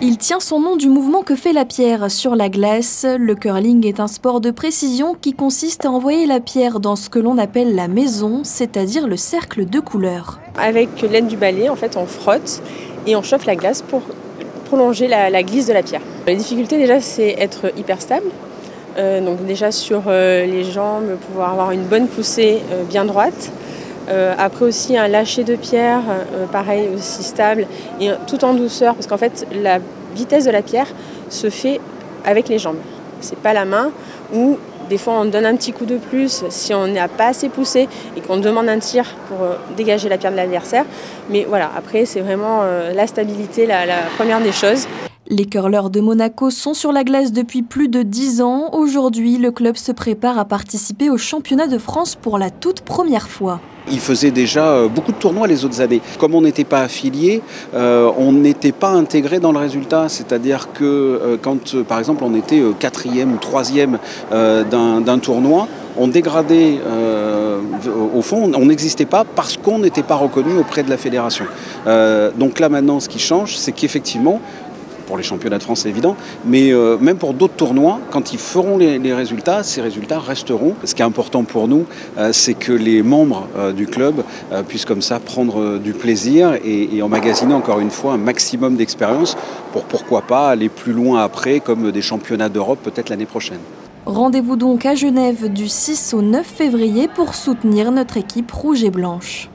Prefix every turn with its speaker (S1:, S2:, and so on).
S1: Il tient son nom du mouvement que fait la pierre sur la glace. Le curling est un sport de précision qui consiste à envoyer la pierre dans ce que l'on appelle la maison, c'est-à-dire le cercle de couleurs.
S2: Avec l'aide du balai, en fait, on frotte et on chauffe la glace pour prolonger la glisse de la pierre. Les difficultés déjà, c'est être hyper stable. Donc déjà sur les jambes, pouvoir avoir une bonne poussée bien droite. Après aussi un lâcher de pierre, pareil aussi stable et tout en douceur parce qu'en fait la vitesse de la pierre se fait avec les jambes. C'est pas la main où des fois on donne un petit coup de plus si on n'a pas assez poussé et qu'on demande un tir pour dégager la pierre de l'adversaire. Mais voilà, après c'est vraiment la stabilité la première des choses.
S1: Les curleurs de Monaco sont sur la glace depuis plus de 10 ans. Aujourd'hui, le club se prépare à participer au championnat de France pour la toute première fois.
S3: Il faisait déjà beaucoup de tournois les autres années. Comme on n'était pas affilié, on n'était pas intégré dans le résultat. C'est-à-dire que quand, par exemple, on était 4e ou 3e d'un tournoi, on dégradait, au fond, on n'existait pas parce qu'on n'était pas reconnu auprès de la fédération. Donc là maintenant, ce qui change, c'est qu'effectivement, pour les championnats de France, c'est évident, mais même pour d'autres tournois, quand ils feront les résultats, ces résultats resteront. Ce qui est important pour nous, c'est que les membres du club puissent comme ça prendre du plaisir et emmagasiner encore une fois un maximum d'expérience pour pourquoi pas aller plus loin après, comme des championnats d'Europe peut-être l'année prochaine.
S1: Rendez-vous donc à Genève du 6 au 9 février pour soutenir notre équipe rouge et blanche.